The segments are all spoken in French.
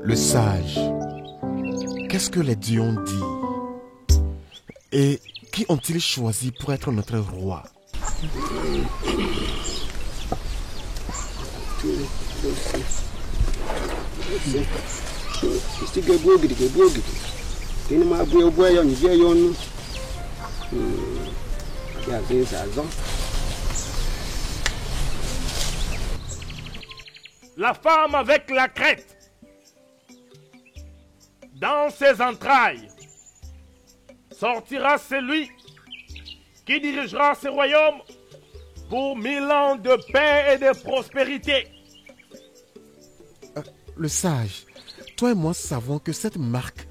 Le sage. Qu'est-ce que les dieux ont dit? Et qui ont-ils choisi pour être notre roi? La femme avec la crête. Dans ses entrailles sortira celui qui dirigera ce royaume pour 1000 ans de paix et de prospérité. Le sage, toi et moi savons que cette marque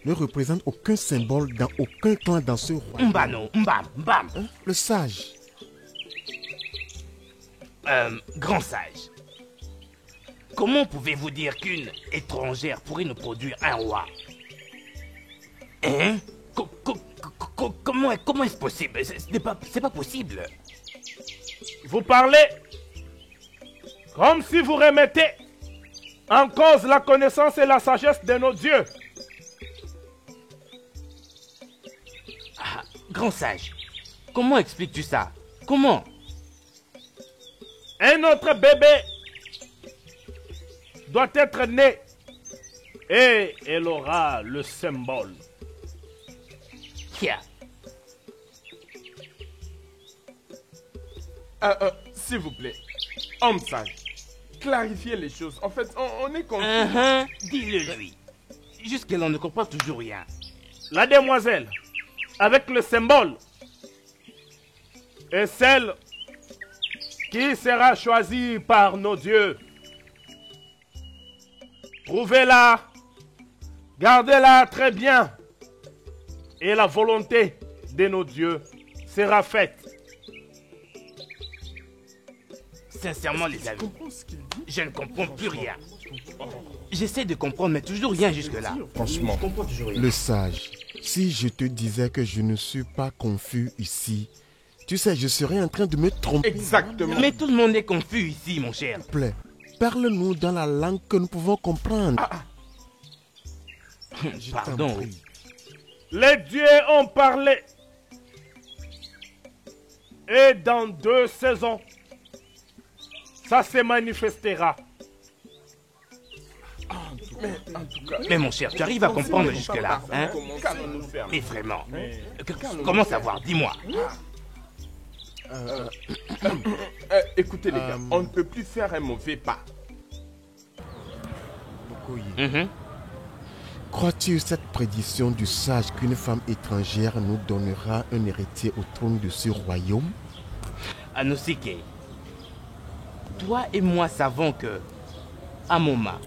ne représente aucun symbole dans aucun clan dans ce royaume. Mbano, mbam. Hein? Le sage. Grand sage. Comment pouvez-vous dire qu'une étrangère pourrait nous produire un roi? Hein? Comment est-ce possible? C'est pas possible. Vous parlez comme si vous remettez en cause la connaissance et la sagesse de nos dieux. Ah, grand sage, comment expliques-tu ça? Comment? Un autre bébé doit être né et elle aura le symbole. Kia. S'il vous plaît, homme sage, clarifiez les choses. En fait, on est confus. Dis-le lui. Jusque-là, on ne comprend toujours rien. La demoiselle avec le symbole est celle qui sera choisie par nos dieux. Trouvez-la, gardez-la très bien, et la volonté de nos dieux sera faite. Sincèrement, les amis, je ne comprends plus rien. J'essaie de comprendre, mais toujours rien jusque-là. Franchement, Le sage, si je te disais que je ne suis pas confus ici, tu sais, je serais en train de me tromper. exactement. Mais tout le monde est confus ici, mon cher. S'il te plaît, parle-nous dans la langue que nous pouvons comprendre. Je t'en Pardon. prie. Les dieux ont parlé. Et dans 2 saisons, ça se manifestera. Mais mon cher, tu arrives à comprendre jusque-là, hein? Qu'allons-nous faire? Mais vraiment, comment savoir? Dis-moi. Écoutez les gars, on ne peut plus faire un mauvais pas. Crois-tu cette prédiction du sage qu'une femme étrangère nous donnera un héritier au trône de ce royaume? Anosike, toi et moi savons que Amoma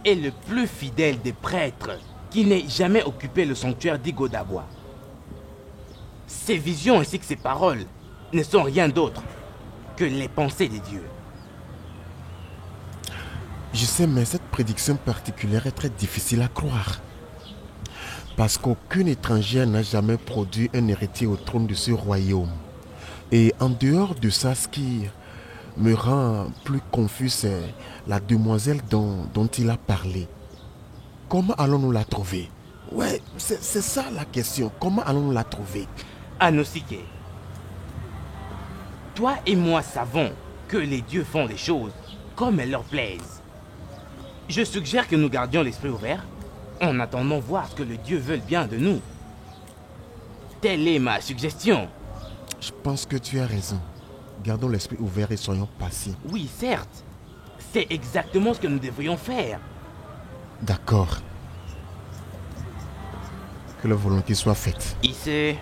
est le plus fidèle des prêtres qui n'ait jamais occupé le sanctuaire d'Igodabois. Ses visions ainsi que ses paroles ne sont rien d'autre que les pensées des dieux. Je sais, mais cette prédiction particulière est très difficile à croire. Parce qu'aucune étrangère n'a jamais produit un héritier au trône de ce royaume. Et en dehors de ça, ce qui me rend plus confus, c'est la demoiselle dont il a parlé. Comment allons-nous la trouver? Ouais, c'est ça la question. Comment allons-nous la trouver? Anosike, toi et moi savons que les dieux font les choses comme elles leur plaisent. Je suggère que nous gardions l'esprit ouvert en attendant voir ce que les dieux veulent bien de nous. Telle est ma suggestion. Je pense que tu as raison. Gardons l'esprit ouvert et soyons patients. Oui, certes. C'est exactement ce que nous devrions faire. D'accord. Que la volonté soit faite. Ici.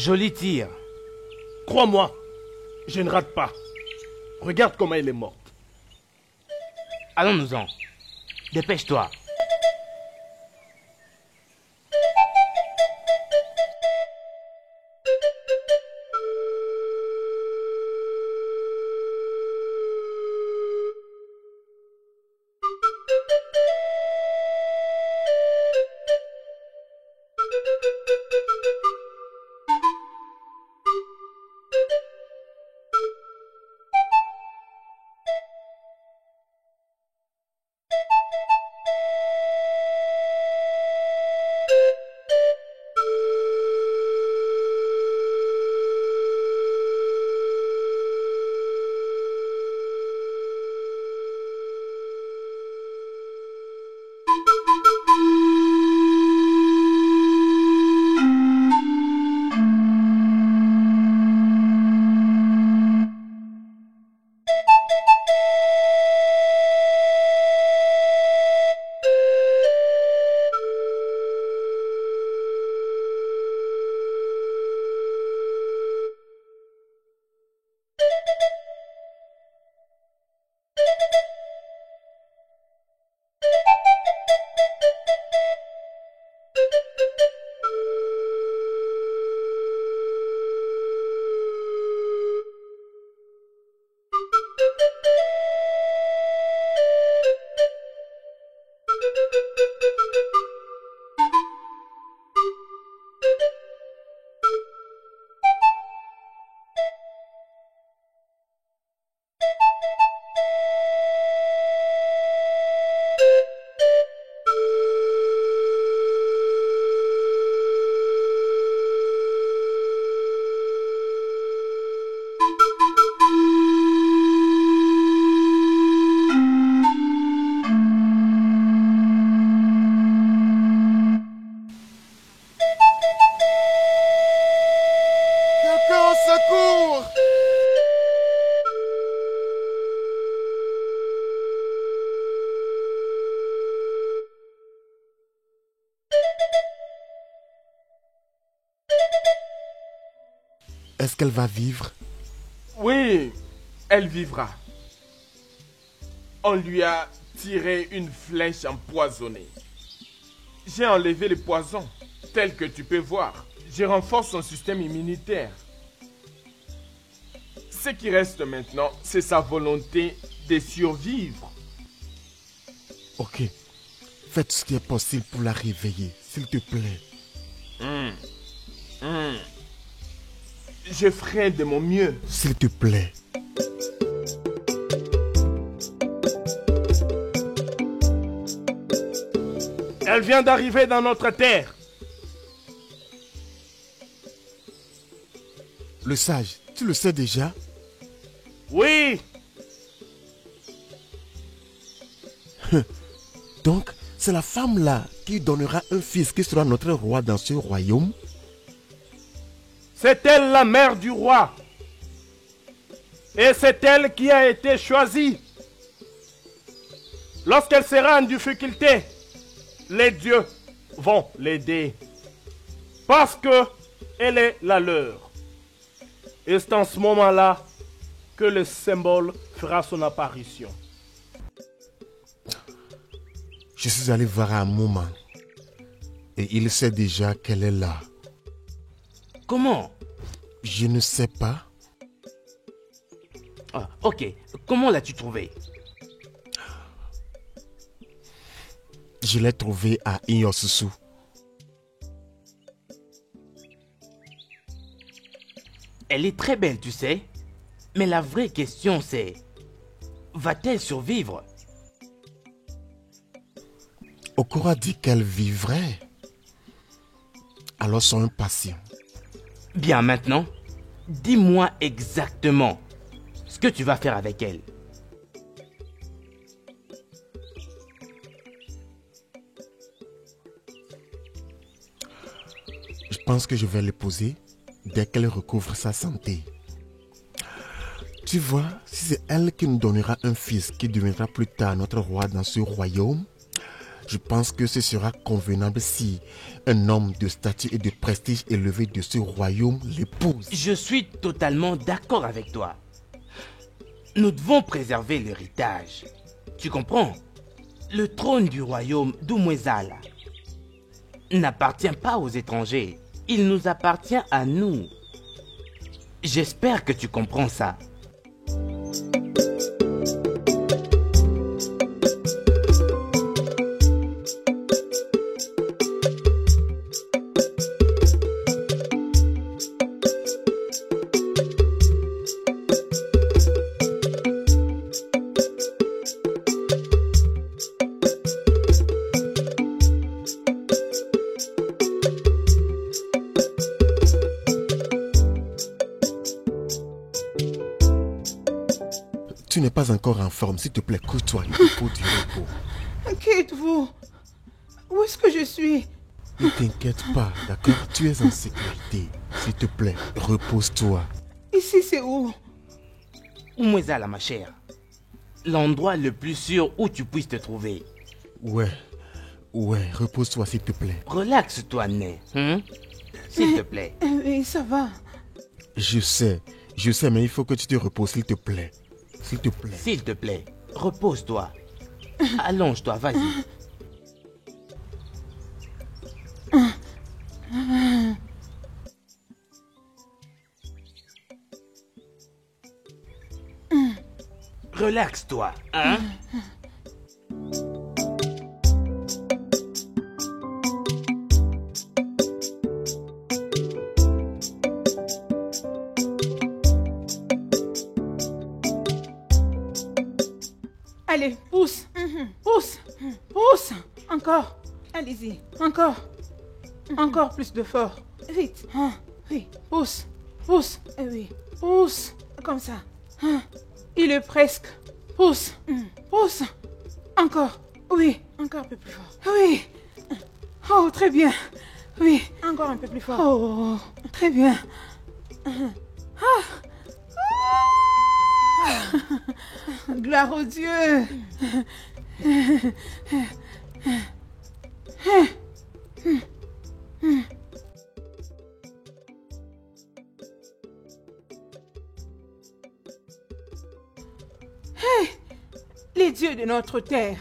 Joli tir. Crois-moi, je ne rate pas. Regarde comment elle est morte. Allons-nous-en. Dépêche-toi. Est-ce qu'elle va vivre? Oui, elle vivra. On lui a tiré une flèche empoisonnée. J'ai enlevé le poison, tel que tu peux voir. Je renforce son système immunitaire. Ce qui reste maintenant, c'est sa volonté de survivre. Ok. Faites ce qui est possible pour la réveiller, s'il te plaît. Je ferai de mon mieux. S'il te plaît. Elle vient d'arriver dans notre terre. Le sage, tu le sais déjà? Oui. Donc, c'est la femme-là qui donnera un fils qui sera notre roi dans ce royaume? C'est elle la mère du roi. Et c'est elle qui a été choisie. Lorsqu'elle sera en difficulté, les dieux vont l'aider. Parce que elle est la leur. Et c'est en ce moment-là que le symbole fera son apparition. Je suis allé voir Amoma. Et il sait déjà qu'elle est là. Comment? Je ne sais pas. Ah, ok. Comment l'as-tu trouvé? Je l'ai trouvée à Inyosusu. Elle est très belle, tu sais. Mais la vraie question c'est... Va-t-elle survivre? Okura dit qu'elle vivrait. Alors sois impatient. Bien, maintenant, dis-moi exactement ce que tu vas faire avec elle. Je pense que je vais l'épouser dès qu'elle recouvre sa santé. Tu vois, si c'est elle qui nous donnera un fils qui deviendra plus tard notre roi dans ce royaume, Je pense que ce sera convenable si un homme de statut et de prestige élevé de ce royaume l'épouse. Je suis totalement d'accord avec toi. Nous devons préserver l'héritage. Tu comprends? Le trône du royaume d'Umwezala n'appartient pas aux étrangers. Il nous appartient à nous. J'espère que tu comprends ça. Tu n'es pas encore en forme, s'il te plaît, couche-toi, il te faut du repos. Qui êtes-vous? Où est-ce que je suis? Ne t'inquiète pas, d'accord? Tu es en sécurité. S'il te plaît, repose-toi. Ici, c'est où? Umwezala, ma chère. L'endroit le plus sûr où tu puisses te trouver. Ouais, repose-toi, s'il te plaît. Relaxe-toi, Né. S'il te plaît. Oui, ça va. Je sais, mais il faut que tu te reposes, s'il te plaît. S'il te plaît. S'il te plaît, repose-toi. Allonge-toi, vas-y. Relaxe-toi, hein? Allez, pousse. Pousse. Pousse. Encore. Allez-y. Encore. Encore plus de fort. Vite. Oui. Pousse. Pousse. Oui. Pousse. Comme ça. Il est presque. Pousse. Pousse. Encore. Oui. Encore un peu plus fort. Oui. Oh, très bien. Oui. Encore un peu plus fort. Oh, très bien. Gloire au Dieu. Les dieux de notre terre.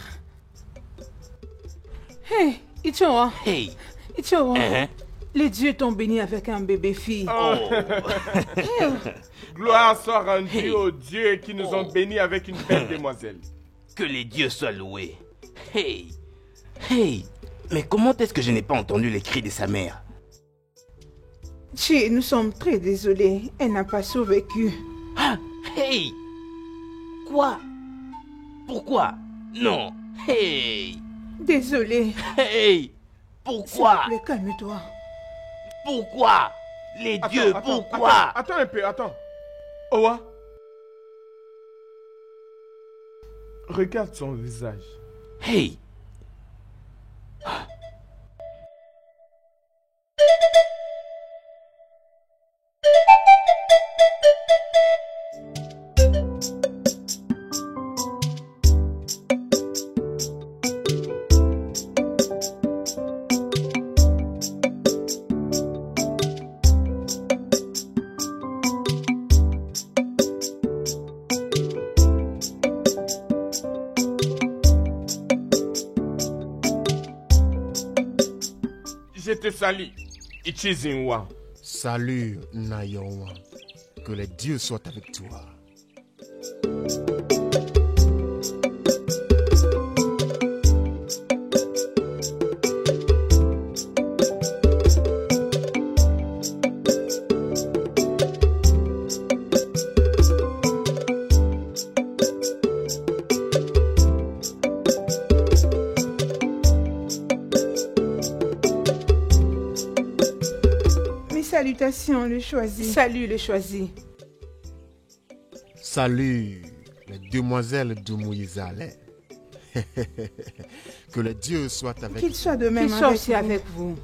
Hey, Ichoa. Hey. Ichoa. Hein? Les dieux t'ont béni avec un bébé fille. Oh. Gloire soit rendue Hey. aux dieux qui nous ont bénis avec une belle demoiselle. Que les dieux soient loués. Hey. Hey. Mais comment est-ce que je n'ai pas entendu les cris de sa mère? Chi, nous sommes très désolés. Elle n'a pas survécu. Ah. Hey. Quoi? Pourquoi? Non. Hey. Désolé. Hey. Pourquoi? S'il te plaît, calme-toi. Pourquoi? Les dieux, pourquoi? Attends un peu, attends. Owa. Regarde son visage. Hey. Je te salue, Ichizinwa. Salut, Nayowa. Que les dieux soient avec toi. Mes salutations, le choisi. Salut, le choisi. Salut, les demoiselles d'Umwezala. Que les dieux soient avec Qu'il vous. soit de même avec vous.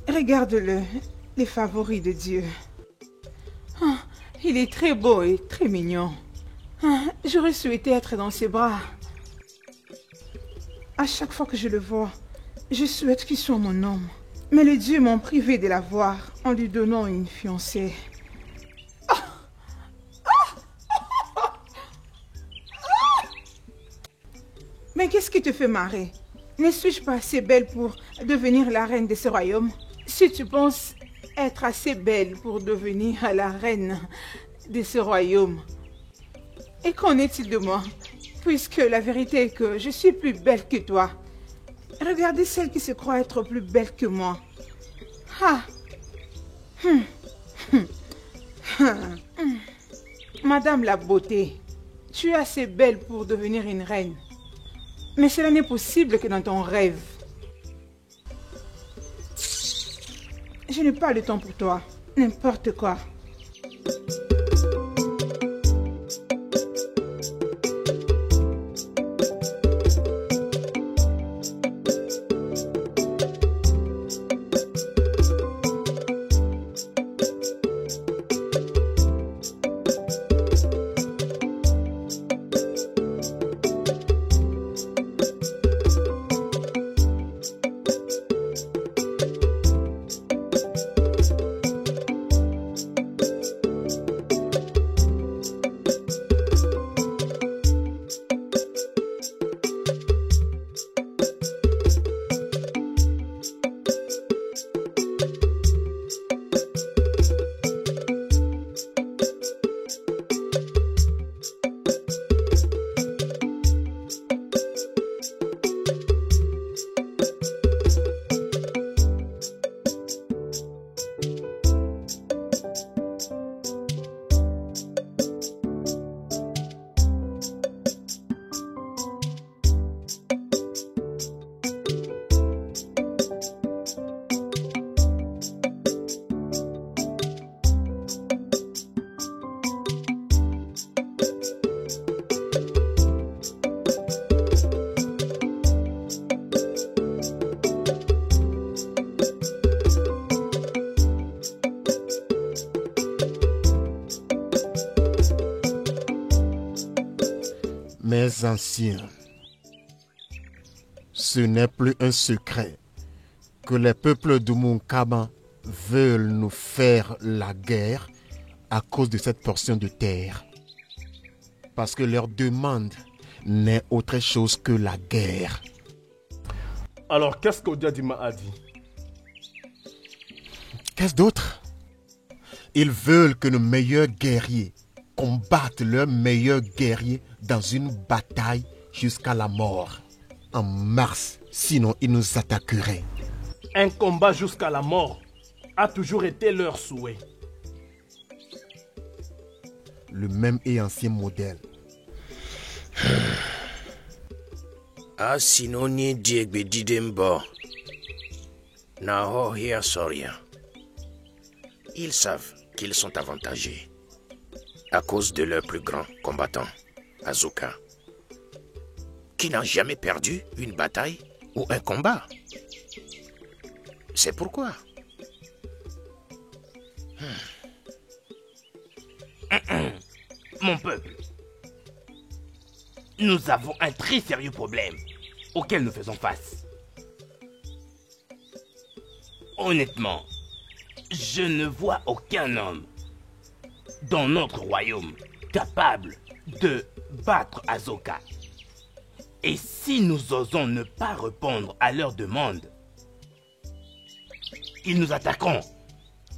Regarde-le, les favoris de Dieu. Il est très beau et très mignon. Ah, j'aurais souhaité être dans ses bras. À chaque fois que je le vois, je souhaite qu'il soit mon homme. Mais les dieux m'ont privé de la voir en lui donnant une fiancée. Mais qu'est-ce qui te fait marrer? Ne suis-je pas assez belle pour devenir la reine de ce royaume? Si tu penses être assez belle pour devenir la reine de ce royaume, et qu'en est-il de moi? Puisque la vérité est que je suis plus belle que toi. Regardez celle qui se croit être plus belle que moi. Ah. Madame la beauté, tu es assez belle pour devenir une reine. Mais cela n'est possible que dans ton rêve. Je n'ai pas le temps pour toi. N'importe quoi. Mes anciens, ce n'est plus un secret que les peuples de Munkaba veulent nous faire la guerre à cause de cette portion de terre. Parce que leur demande n'est autre chose que la guerre. Alors, qu'est-ce qu'Odiadima a dit? Qu'est-ce d'autre? Ils veulent que nos meilleurs guerriers combattent leurs meilleurs guerriers dans une bataille jusqu'à la mort. En mars, sinon ils nous attaqueraient. Un combat jusqu'à la mort a toujours été leur souhait. Le même et ancien modèle. Ah, sinon ni Diegbe Didembo. Naho Hia Soria. Ils savent qu'ils sont avantagés à cause de leur plus grand combattant, Azuka, qui n'a jamais perdu une bataille ou un combat. C'est pourquoi. Mon peuple, nous avons un très sérieux problème auquel nous faisons face. Honnêtement, je ne vois aucun homme dans notre royaume capable de battre Azoka. Et si nous osons ne pas répondre à leurs demandes, ils nous attaqueront,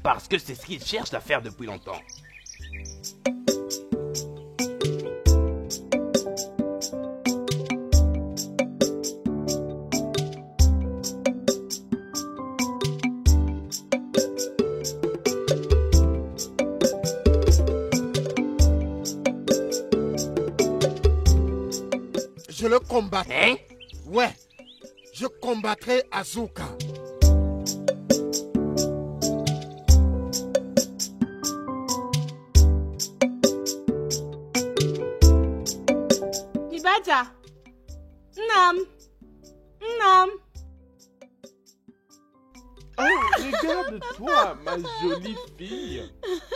parce que c'est ce qu'ils cherchent à faire depuis longtemps. Je le combattrai. Hein? Ouais, je combattrai Azuka. Ibaja. Nam. Oh, regarde-toi, ma jolie fille.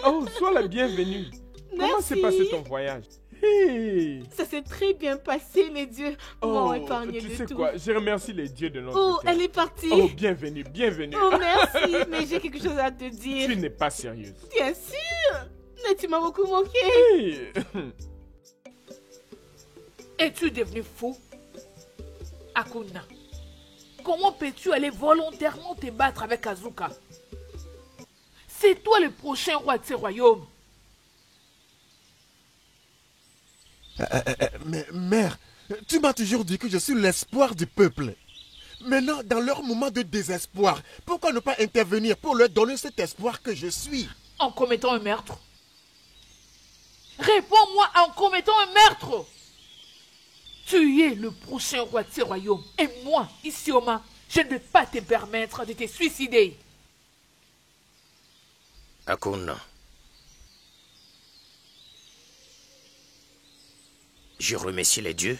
Oh, sois la bienvenue. Comment s'est passé ton voyage? Hey. Ça s'est très bien passé, les dieux m'ont Oh, épargné tu de sais tout. quoi? Je remercie les dieux de notre Oh, terre. elle est partie. Oh, bienvenue, bienvenue. Oh, merci, mais j'ai quelque chose à te dire. Tu n'es pas sérieuse. Bien sûr, mais tu m'as beaucoup manqué. Hey. Es-tu devenu fou? Akuna, comment peux-tu aller volontairement te battre avec Azuka? C'est toi le prochain roi de ce royaume. Mais mère, tu m'as toujours dit que je suis l'espoir du peuple. Maintenant, dans leur moment de désespoir, pourquoi ne pas intervenir pour leur donner cet espoir que je suis? En commettant un meurtre. Réponds-moi en commettant un meurtre. Tu es le prochain roi de ce royaume. Et moi, Isioma, je ne vais pas te permettre de te suicider. Akuna. Je remercie les dieux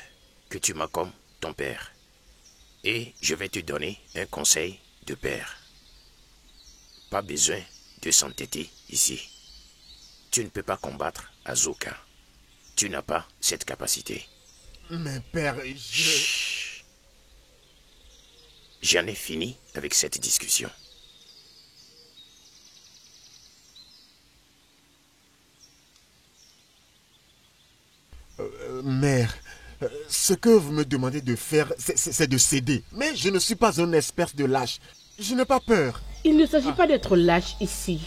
que tu m'as comme ton père. Et je vais te donner un conseil de père. Pas besoin de s'entêter ici. Tu ne peux pas combattre Azuka. Tu n'as pas cette capacité. Mais père, Chut. J'en ai fini avec cette discussion. Mère, ce que vous me demandez de faire, c'est de céder. Mais je ne suis pas un espèce de lâche. Je n'ai pas peur. Il ne s'agit pas d'être lâche ici.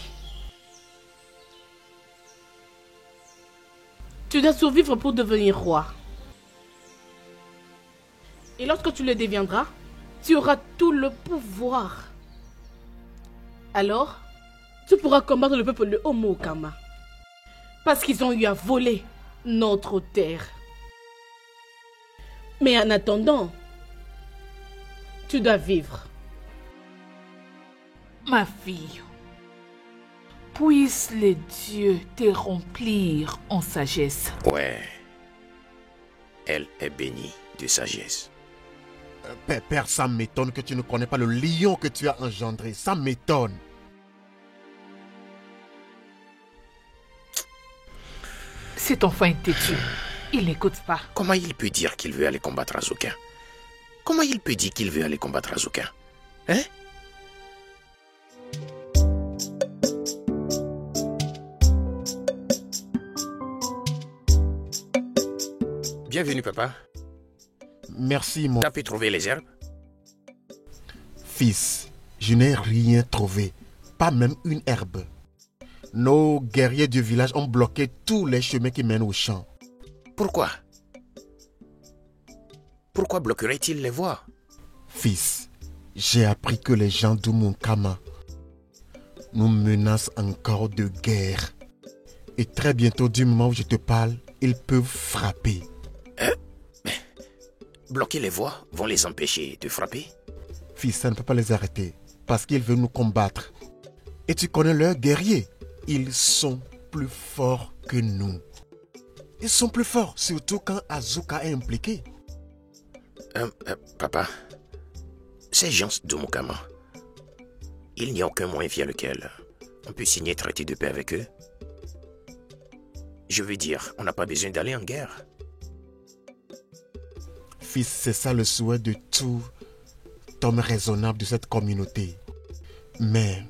Tu dois survivre pour devenir roi. Et lorsque tu le deviendras, tu auras tout le pouvoir. Alors, tu pourras combattre le peuple de Homo-Okama. Parce qu'ils ont eu à voler notre terre. Mais en attendant, tu dois vivre. Ma fille, puissent les dieux te remplir en sagesse. Ouais. Elle est bénie de sagesse. Père, ça m'étonne que tu ne connais pas le lion que tu as engendré. Ça m'étonne. Cet enfant est têtu. Il n'écoute pas. Comment il peut dire qu'il veut aller combattre Azuka? Comment il peut dire qu'il veut aller combattre Azuka? Hein? Bienvenue, papa. Merci, mon T'as pu trouver les herbes? fils. Je n'ai rien trouvé. Pas même une herbe. Nos guerriers du village ont bloqué tous les chemins qui mènent au champ. Pourquoi? Pourquoi bloquerait-il les voies? Fils, j'ai appris que les gens d'Homo-Okama nous menacent encore de guerre. Et très bientôt, du moment où je te parle, ils peuvent frapper. Bloquer les voies vont les empêcher de frapper? Fils, ça ne peut pas les arrêter. Parce qu'ils veulent nous combattre. Et tu connais leurs guerriers. Ils sont plus forts que nous. Ils sont plus forts, surtout quand Azuka est impliqué. Papa, ces gens d'Homo-Okama, il n'y a aucun moyen via lequel on peut signer traité de paix avec eux. Je veux dire, on n'a pas besoin d'aller en guerre. Fils, c'est ça le souhait de tout homme raisonnable de cette communauté. Mais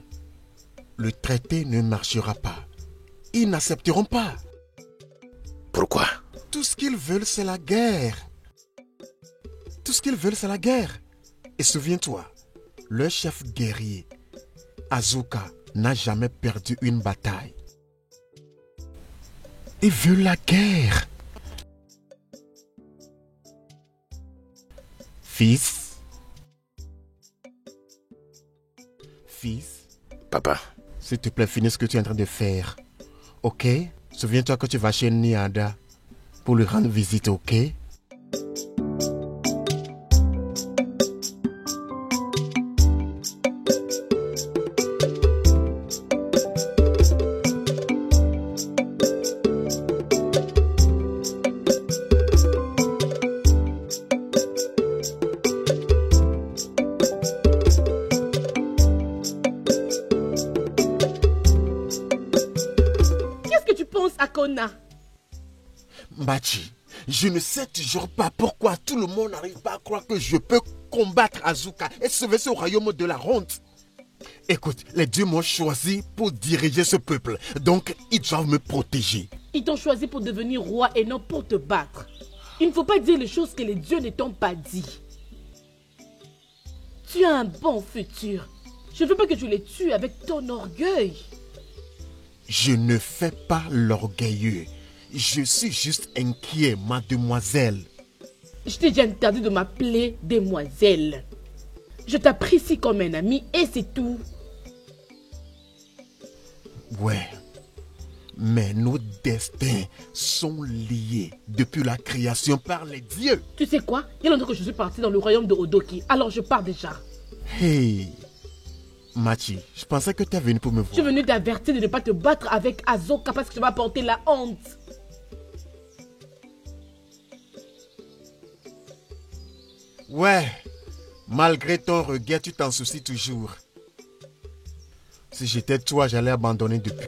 le traité ne marchera pas. Ils n'accepteront pas. Pourquoi? Tout ce qu'ils veulent, c'est la guerre. Tout ce qu'ils veulent, c'est la guerre. Et souviens-toi, leur chef guerrier, Azuka, n'a jamais perdu une bataille. Ils veulent la guerre. Fils. Fils. Papa. S'il te plaît, finis ce que tu es en train de faire. Ok? Souviens-toi que tu vas chez Niada pour lui rendre visite, ok? Akona. Machi, je ne sais toujours pas pourquoi tout le monde n'arrive pas à croire que je peux combattre Azuka et sauver ce royaume de la honte. Écoute, les dieux m'ont choisi pour diriger ce peuple, donc ils doivent me protéger. Ils t'ont choisi pour devenir roi et non pour te battre. Il ne faut pas dire les choses que les dieux ne t'ont pas dit. Tu as un bon futur. Je ne veux pas que tu les tues avec ton orgueil. Je ne fais pas l'orgueilleux. Je suis juste inquiet, mademoiselle. Je t'ai déjà interdit de m'appeler demoiselle. Je t'apprécie comme un ami et c'est tout. Ouais, mais nos destins sont liés depuis la création par les dieux. Tu sais quoi? Il y a longtemps que je suis partie dans le royaume de Odoki, alors je pars déjà. Hey, Machi, je pensais que tu es venu pour me voir. Je suis venu t'avertir de ne pas te battre avec Azoka parce que tu vas porter la honte. Ouais, malgré ton regret, tu t'en soucies toujours. Si j'étais toi, j'allais abandonner depuis.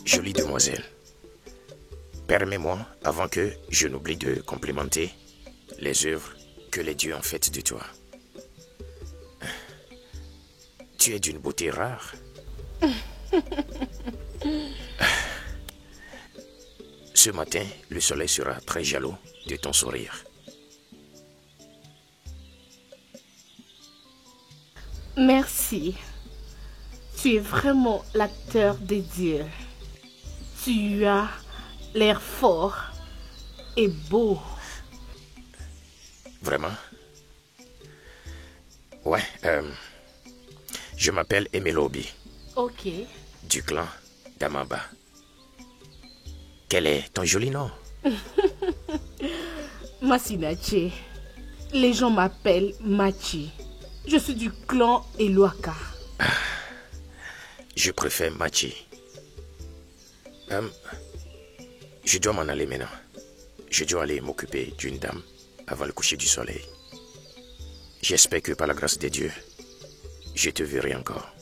Jolie demoiselle, permets-moi, avant que je n'oublie de complimenter les œuvres que les dieux ont faites de toi. Tu es d'une beauté rare. Ce matin, le soleil sera très jaloux de ton sourire. Merci. Tu es vraiment l'acteur des dieux. Tu as l'air fort et beau. Vraiment? Ouais, je m'appelle Emelobi, Ok. du clan d'Amaba. Quel est ton joli nom? Masinache. Les gens m'appellent Machi. Je suis du clan Eluaka. Je préfère Machi. Je dois m'en aller maintenant. Je dois aller m'occuper d'une dame avant le coucher du soleil. J'espère que par la grâce des dieux, je te verrai encore.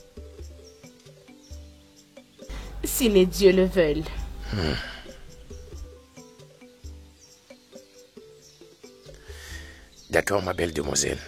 Si les dieux le veulent. D'accord, ma belle demoiselle.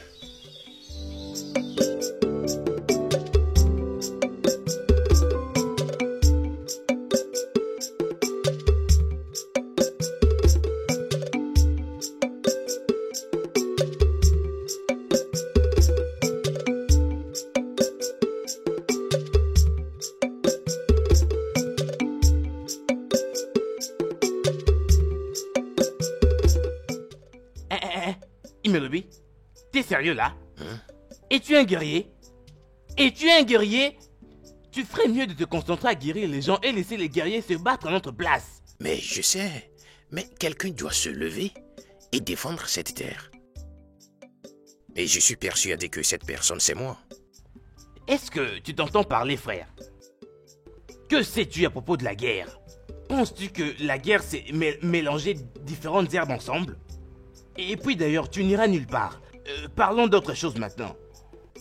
Imelobi, t'es sérieux là? Es-tu un guerrier? Es-tu un guerrier? Tu ferais mieux de te concentrer à guérir les gens et laisser les guerriers se battre à notre place. Mais je sais, mais quelqu'un doit se lever et défendre cette terre. Et je suis persuadé que cette personne, c'est moi. Est-ce que tu t'entends parler, frère? Que sais-tu à propos de la guerre? Penses-tu que la guerre, c'est mélanger différentes herbes ensemble? Et puis d'ailleurs, tu n'iras nulle part. Parlons d'autre chose maintenant.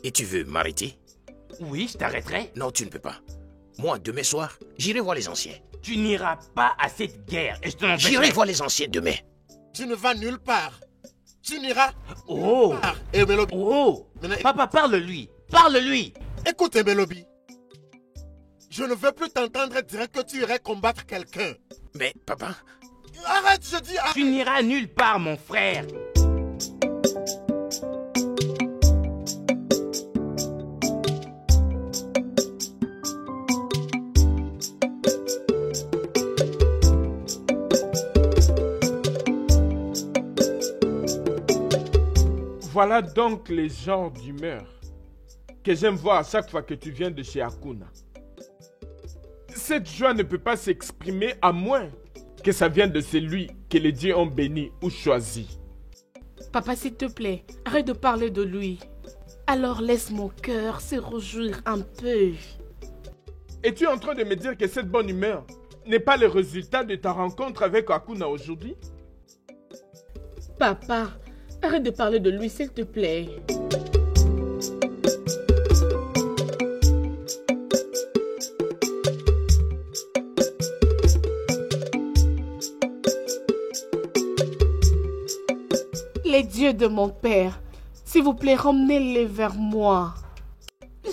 Et tu veux m'arrêter? Oui, je t'arrêterai. Non, tu ne peux pas. Moi, demain soir, j'irai voir les anciens. Tu n'iras pas à cette guerre et je te l'empêcherai. J'irai voir les anciens demain. Tu ne vas nulle part. Tu n'iras Oh! nulle part. Emelobi. Oh! Maintenant, Papa, parle-lui! Parle-lui! écoute, Emelobi. Je ne veux plus t'entendre dire que tu irais combattre quelqu'un. Mais, papa, Arrête, je dis arrête. Tu n'iras nulle part, mon frère! Voilà donc les genres d'humeur que j'aime voir à chaque fois que tu viens de chez Akuna. Cette joie ne peut pas s'exprimer à moins que ça vienne de celui que les dieux ont béni ou choisi. Papa, s'il te plaît, arrête de parler de lui. Alors laisse mon cœur se réjouir un peu. Et tu es en train de me dire que cette bonne humeur n'est pas le résultat de ta rencontre avec Akuna aujourd'hui? Papa, arrête de parler de lui, s'il te plaît. Les dieux de mon père, s'il vous plaît, ramenez-les vers moi.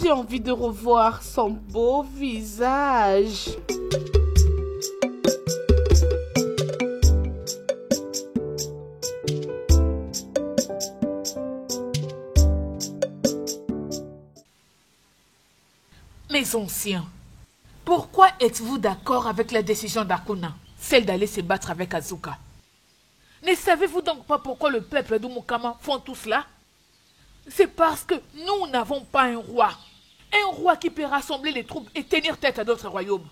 J'ai envie de revoir son beau visage. Mes anciens, pourquoi êtes-vous d'accord avec la décision d'Akuna, celle d'aller se battre avec Azuka? Ne savez-vous donc pas pourquoi le peuple d'Umukama font tout cela? C'est parce que nous n'avons pas un roi. Un roi qui peut rassembler les troupes et tenir tête à d'autres royaumes.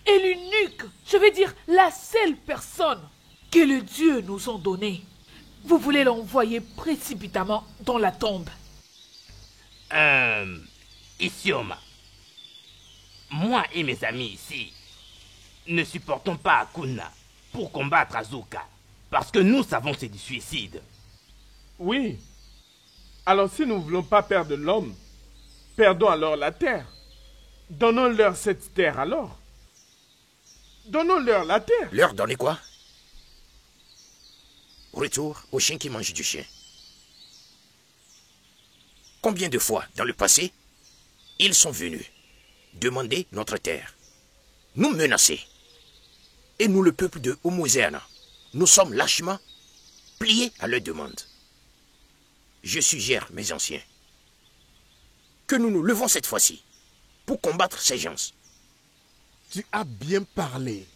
Et l'unique, je veux dire la seule personne que les dieux nous ont donnée, vous voulez l'envoyer précipitamment dans la tombe. Isioma, moi et mes amis ici ne supportons pas Akuna pour combattre Azuka. Parce que nous savons que c'est du suicide. Oui. Alors si nous ne voulons pas perdre l'homme, perdons alors la terre. Donnons-leur cette terre alors. Donnons-leur la terre. Leur donner quoi? Retour au chien qui mange du chien. Combien de fois dans le passé, ils sont venus demander notre terre, nous menacer. Et nous, le peuple de Umuzeana, nous sommes lâchement pliés à leur demande. Je suggère, mes anciens, que nous nous levons cette fois-ci pour combattre ces gens. Tu as bien parlé.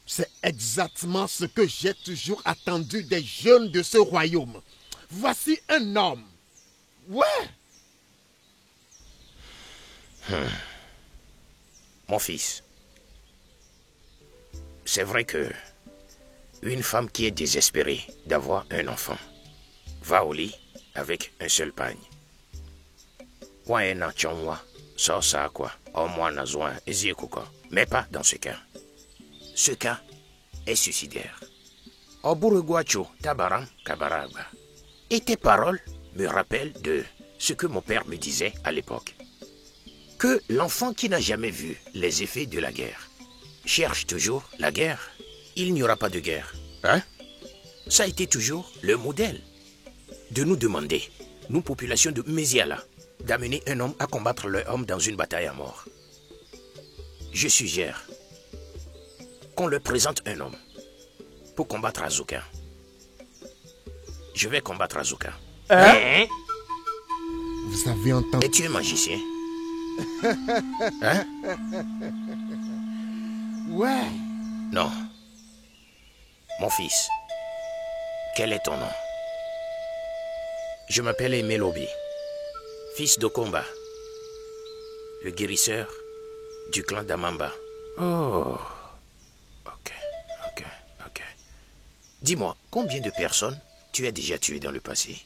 C'est exactement ce que j'ai toujours attendu des jeunes de ce royaume. Voici un homme. Ouais. Mon fils, c'est vrai que une femme qui est désespérée d'avoir un enfant va au lit avec un seul pagne. Mais pas dans ce cas. Ce cas est suicidaire. Et tes paroles me rappellent de ce que mon père me disait à l'époque. Que l'enfant qui n'a jamais vu les effets de la guerre cherche toujours la guerre. Il n'y aura pas de guerre. Hein? Ça a été toujours le modèle de nous demander, nous population de Méziala, d'amener un homme à combattre l'homme dans une bataille à mort. Je suggère qu'on leur présente un homme pour combattre Azuka. Je vais combattre Azuka. Hein? Vous avez entendu? Et tu es magicien? Hein? Ouais. Non. Mon fils, quel est ton nom? Je m'appelle Emelobi, fils de Komba, le guérisseur du clan d'Amamba. Oh, ok. Dis-moi, combien de personnes tu as déjà tuées dans le passé?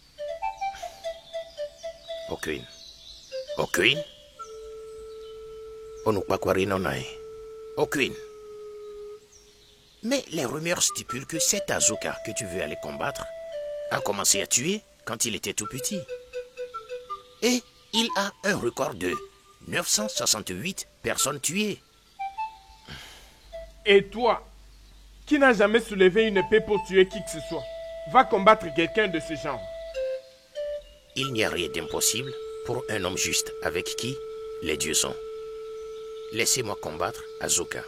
Aucune. Aucune? Aucune. Mais les rumeurs stipulent que cet Azuka que tu veux aller combattre a commencé à tuer quand il était tout petit. Et il a un record de 968 personnes tuées. Et toi, qui n'as jamais soulevé une épée pour tuer qui que ce soit, va combattre quelqu'un de ce genre. Il n'y a rien d'impossible pour un homme juste avec qui les dieux sont. Laissez-moi combattre Azuka.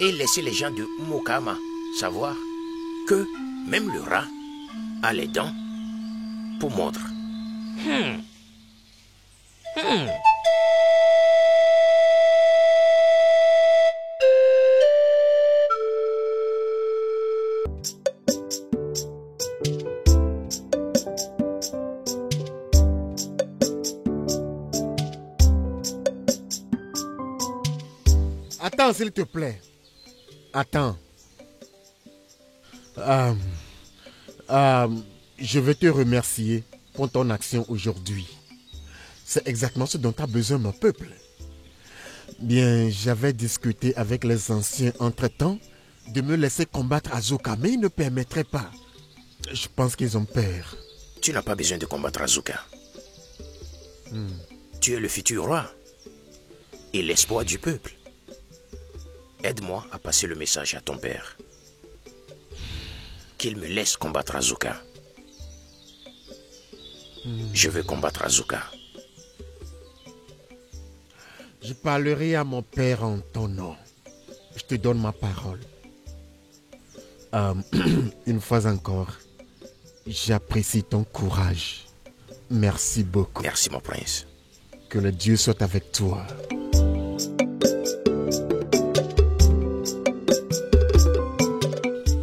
Et laissez les gens de Mukama savoir que même le rat a les dents pour mordre. Attends, s'il te plaît. Attends. Je veux te remercier pour ton action aujourd'hui. C'est exactement ce dont a besoin mon peuple. Bien, j'avais discuté avec les anciens entre-temps de me laisser combattre Azuka, mais ils ne permettraient pas. Je pense qu'ils ont peur. Tu n'as pas besoin de combattre Azuka. Tu es le futur roi et l'espoir du peuple. Aide-moi à passer le message à ton père. Qu'il me laisse combattre Azuka. Je veux combattre Azuka. Je parlerai à mon père en ton nom. Je te donne ma parole. Une fois encore, j'apprécie ton courage. Merci beaucoup. Merci mon prince. Que le Dieu soit avec toi.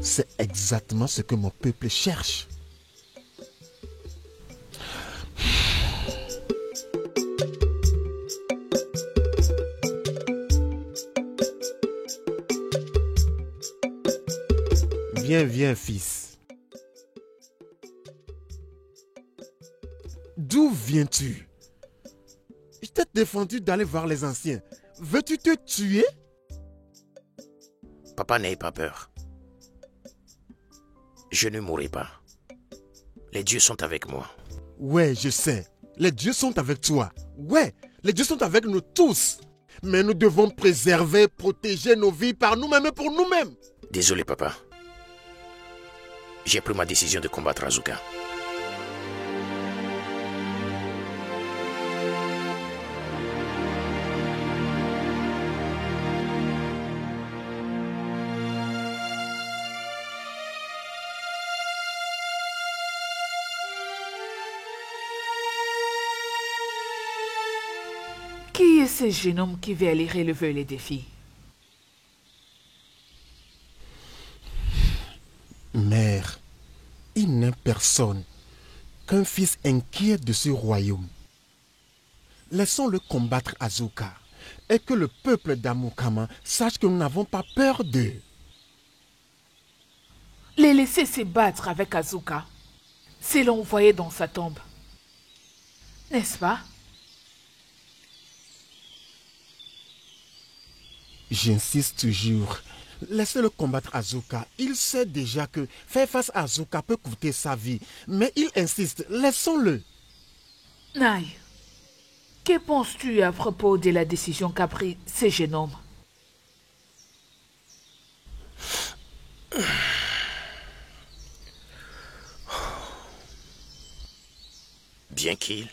C'est exactement ce que mon peuple cherche. Viens, viens, fils. D'où viens-tu? Je t'ai défendu d'aller voir les anciens. Veux-tu te tuer? Papa, n'aie pas peur. Je ne mourrai pas. Les dieux sont avec moi. Ouais, je sais. Les dieux sont avec toi. Ouais, les dieux sont avec nous tous. Mais nous devons préserver, protéger nos vies par nous-mêmes et pour nous-mêmes. Désolé, papa. J'ai pris ma décision de combattre Azuka. Qui est ce jeune homme qui veut aller relever les défis? Mère, il n'est personne qu'un fils inquiet de ce royaume. Laissons-le combattre Azuka et que le peuple d'Amukama sache que nous n'avons pas peur d'eux. Les laisser se battre avec Azuka, c'est l'envoyer dans sa tombe. N'est-ce pas? J'insiste toujours. Laissez-le combattre Azuka. Il sait déjà que faire face à Azuka peut coûter sa vie. Mais il insiste. Laissons-le. Nai, que penses-tu à propos de la décision qu'a pris ce jeune homme? Bien qu'il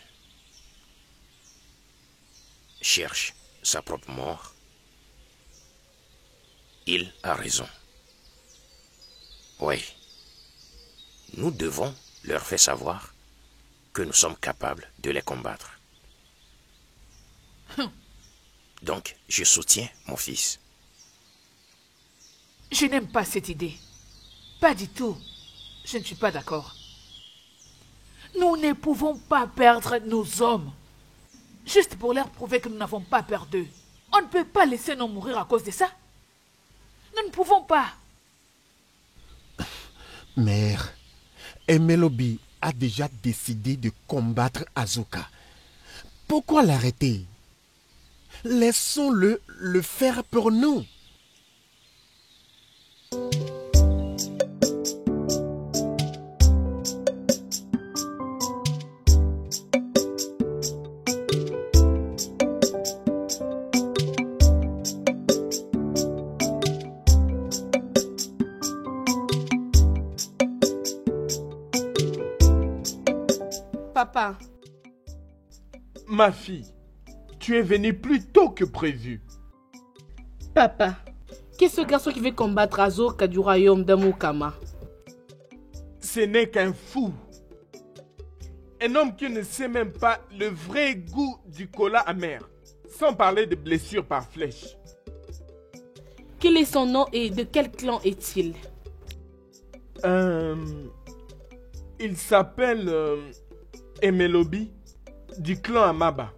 cherche sa propre mort, il a raison. Oui, nous devons leur faire savoir que nous sommes capables de les combattre. Donc, je soutiens mon fils. Je n'aime pas cette idée. Pas du tout. Je ne suis pas d'accord. Nous ne pouvons pas perdre nos hommes. Juste pour leur prouver que nous n'avons pas peur d'eux. On ne peut pas laisser nous mourir à cause de ça. Nous ne pouvons pas. Mère, Emelobi a déjà décidé de combattre Azuka. Pourquoi l'arrêter? Laissons-le le faire pour nous. Papa. Ma fille, tu es venue plus tôt que prévu. Papa, qui est ce garçon qui veut combattre Azuka du royaume d'Amukama? Ce n'est qu'un fou. Un homme qui ne sait même pas le vrai goût du cola amer. Sans parler de blessures par flèche. Quel est son nom et de quel clan est-il? Il s'appelle Emelobi du clan Amaba.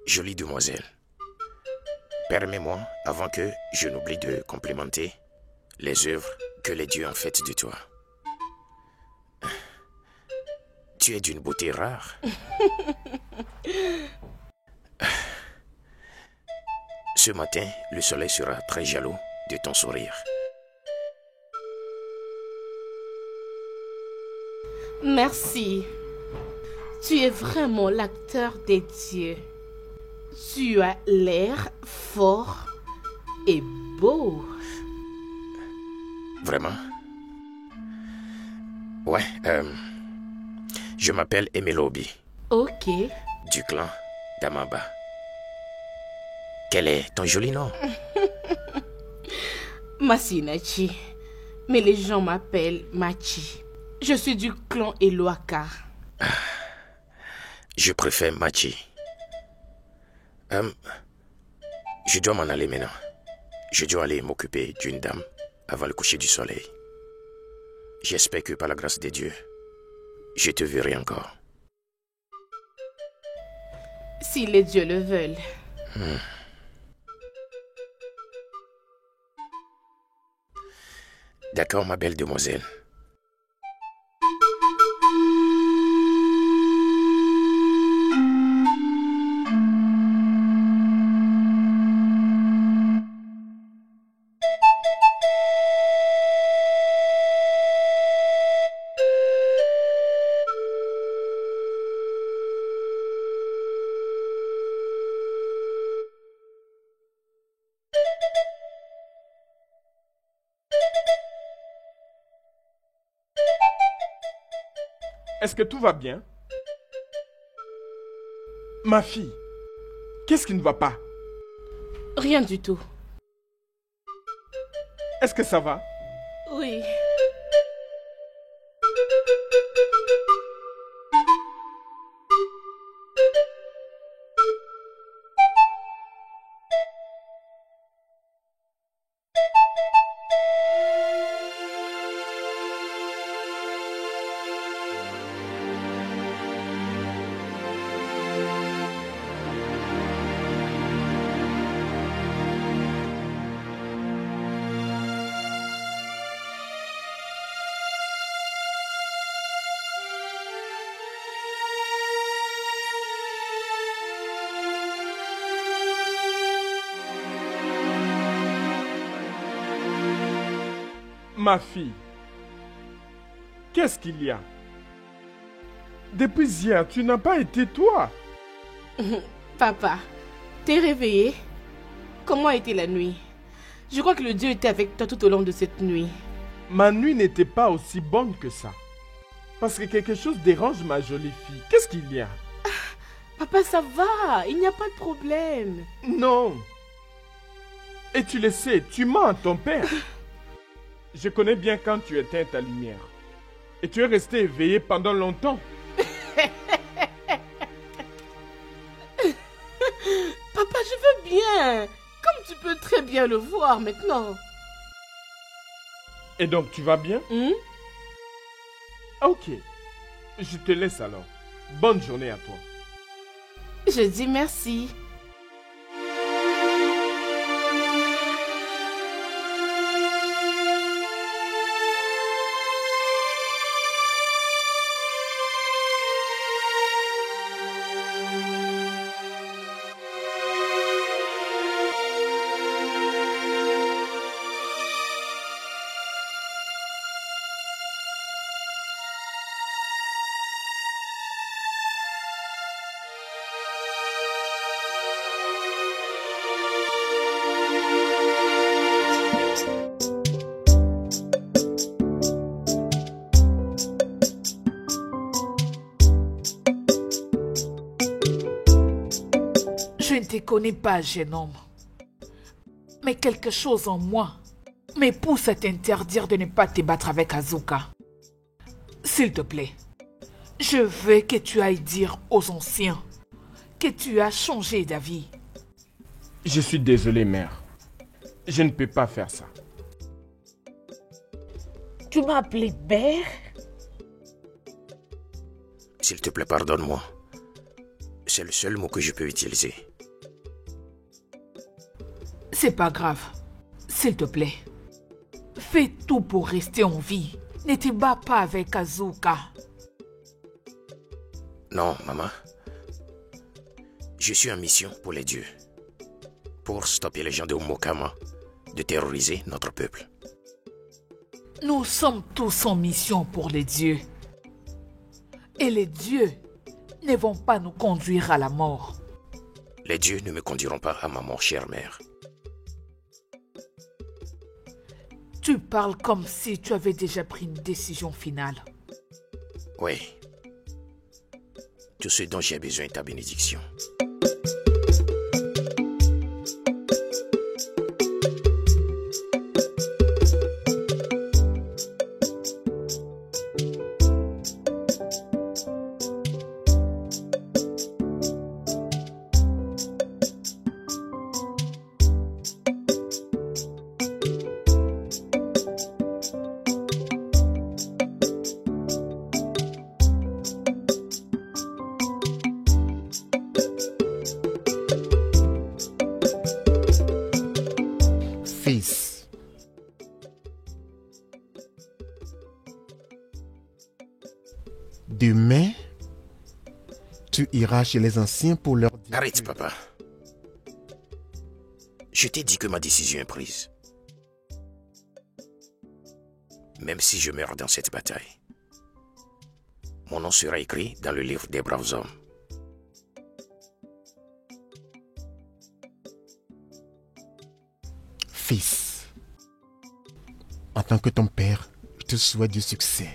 Jolie demoiselle, permets-moi, avant que je n'oublie de complimenter les œuvres que les dieux ont faites de toi. Tu es d'une beauté rare. Ce matin, le soleil sera très jaloux de ton sourire. Merci. Tu es vraiment l'acteur des dieux. Tu as l'air fort et beau. Vraiment? Ouais, je m'appelle Emelobi, Ok. du clan d'Amaba. Quel est ton joli nom? Masinachi. Mais les gens m'appellent Machi. Je suis du clan Eloaka. Je préfère Machi. Je dois m'en aller maintenant. Je dois aller m'occuper d'une dame avant le coucher du soleil. J'espère que par la grâce de Dieu, je te verrai encore. Si les dieux le veulent. D'accord, ma belle demoiselle. Est-ce que tout va bien? Ma fille, qu'est-ce qui ne va pas? Rien du tout. Est-ce que ça va? Oui. Ma fille, qu'est-ce qu'il y a? Depuis hier, tu n'as pas été toi. Papa, t'es réveillé? Comment a été la nuit? Je crois que le Dieu était avec toi tout au long de cette nuit. Ma nuit n'était pas aussi bonne que ça. Parce que quelque chose dérange ma jolie fille. Qu'est-ce qu'il y a? Papa, ça va, il n'y a pas de problème. Non. Et tu le sais, tu mens à ton père. Je connais bien quand tu éteins ta lumière. Et tu es resté éveillé pendant longtemps. Papa, je veux bien. Comme tu peux très bien le voir maintenant. Et donc, tu vas bien? Ok. Je te laisse alors. Bonne journée à toi. Je dis merci. Je ne te connais pas, jeune homme. Mais quelque chose en moi me pousse à t'interdire de ne pas te battre avec Azuka. S'il te plaît, je veux que tu ailles dire aux anciens que tu as changé d'avis. Je suis désolé, mère. Je ne peux pas faire ça. Tu m'as appelé père? S'il te plaît, pardonne-moi. C'est le seul mot que je peux utiliser. C'est pas grave. S'il te plaît, fais tout pour rester en vie. Ne te bats pas avec Azuka. Non, maman. Je suis en mission pour les dieux. Pour stopper les gens de Mokama de terroriser notre peuple. Nous sommes tous en mission pour les dieux. Et les dieux ne vont pas nous conduire à la mort. Les dieux ne me conduiront pas à ma mort, chère mère. Tu parles comme si tu avais déjà pris une décision finale. Oui. Tout ce dont j'ai besoin est ta bénédiction. Fils, demain, tu iras chez les anciens pour leur dire... Arrête, papa. Je t'ai dit que ma décision est prise. Même si je meurs dans cette bataille, mon nom sera écrit dans le livre des braves hommes. Fils, en tant que ton père, je te souhaite du succès.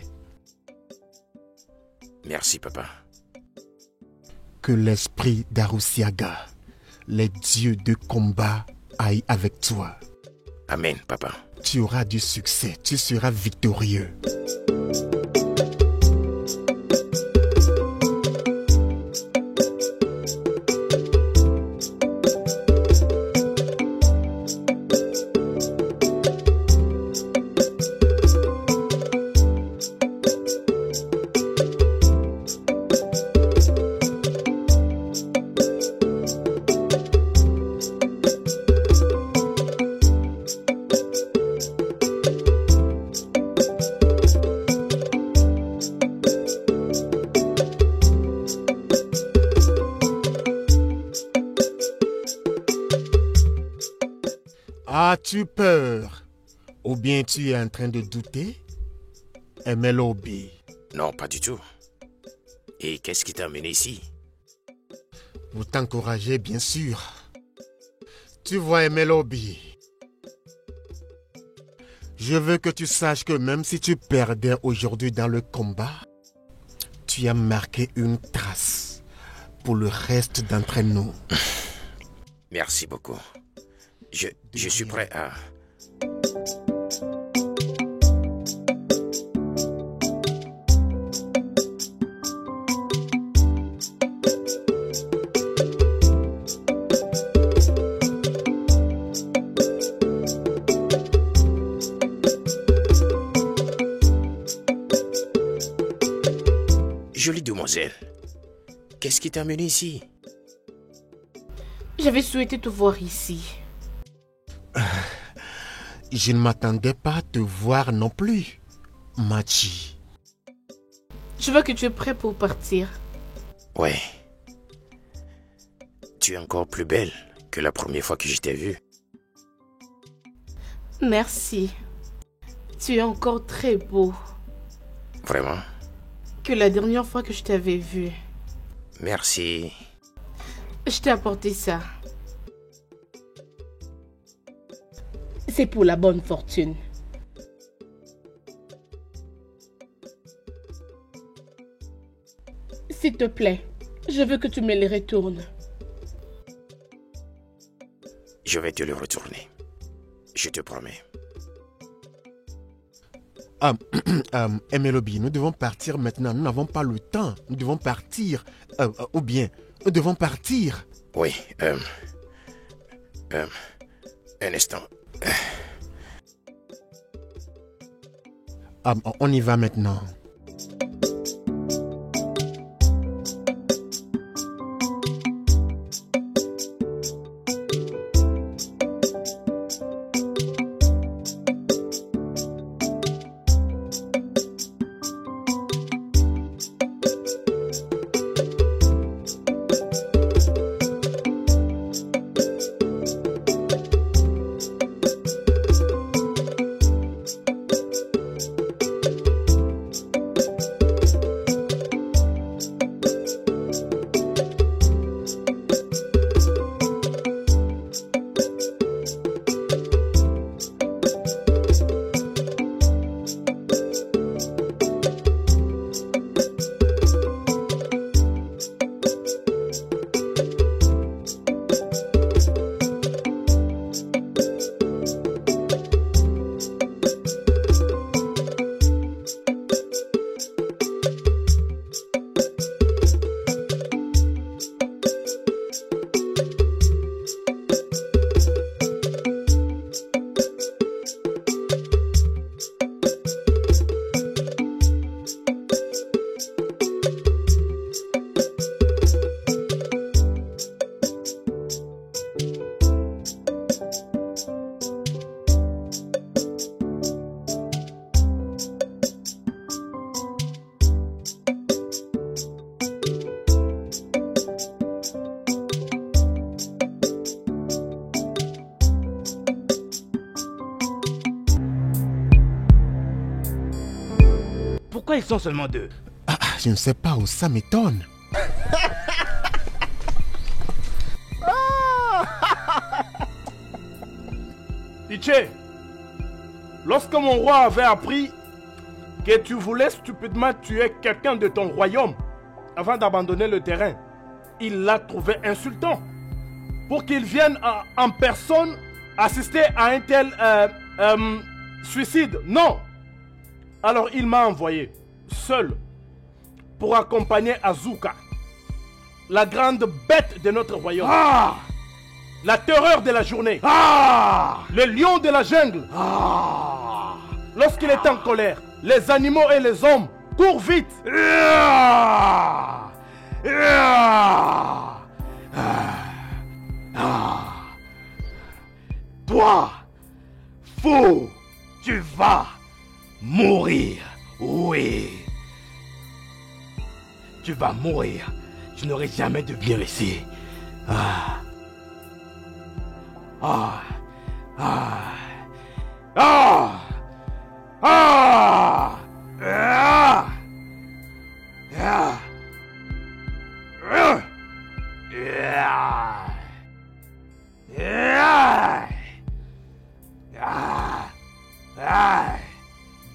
Merci, papa. Que l'esprit d'Arusiaga, les dieux de combat, aille avec toi. Amen, papa. Tu auras du succès, tu seras victorieux. As-tu peur? Ou bien tu es en train de douter? Emelobi. Non, pas du tout. Et qu'est-ce qui t'a amené ici? Pour t'encourager, bien sûr. Tu vois, Emelobi, je veux que tu saches que même si tu perdais aujourd'hui dans le combat, tu as marqué une trace pour le reste d'entre nous. Merci beaucoup. Je suis prêt à... Jolie demoiselle, qu'est-ce qui t'a amené ici? J'avais souhaité te voir ici. Je ne m'attendais pas à te voir non plus, Machi. Je vois que tu es prêt pour partir. Ouais. Tu es encore plus belle que la première fois que je t'ai vue. Merci. Tu es encore très beau. Vraiment? Que la dernière fois que je t'avais vu. Merci. Je t'ai apporté ça. C'est pour la bonne fortune. S'il te plaît, je veux que tu me les retournes. Je vais te le retourner. Je te promets. Emelobi, nous devons partir maintenant. Nous n'avons pas le temps. Nous devons partir. Ou bien, nous devons partir. Oui. Un instant. On y va maintenant. Pourquoi ils sont seulement 2? Je ne sais pas où ça m'étonne. Iché, lorsque mon roi avait appris que tu voulais stupidement tuer quelqu'un de ton royaume avant d'abandonner le terrain, il l'a trouvé insultant. Pour qu'il vienne en personne assister à un tel suicide. Non. Alors il m'a envoyé seul pour accompagner Azuka, la grande bête de notre royaume. La terreur de la journée. Le lion de la jungle. Lorsqu'il est en colère, les animaux et les hommes courent vite. Toi, fou, tu vas mourir. Oui. Tu vas mourir. Je n'aurai jamais de venir ici.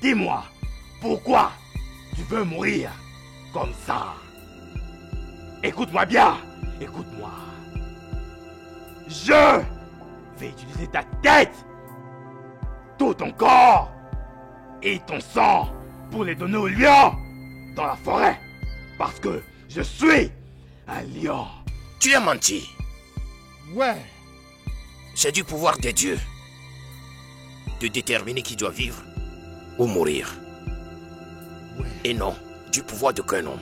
Dis-moi, pourquoi tu veux mourir comme ça? Écoute-moi bien, écoute-moi. Je vais utiliser ta tête, tout ton corps et ton sang pour les donner aux lions dans la forêt. Parce que je suis un lion. Tu as menti. Ouais. C'est du pouvoir des dieux de déterminer qui doit vivre ou mourir. Et non du pouvoir d'aucun homme.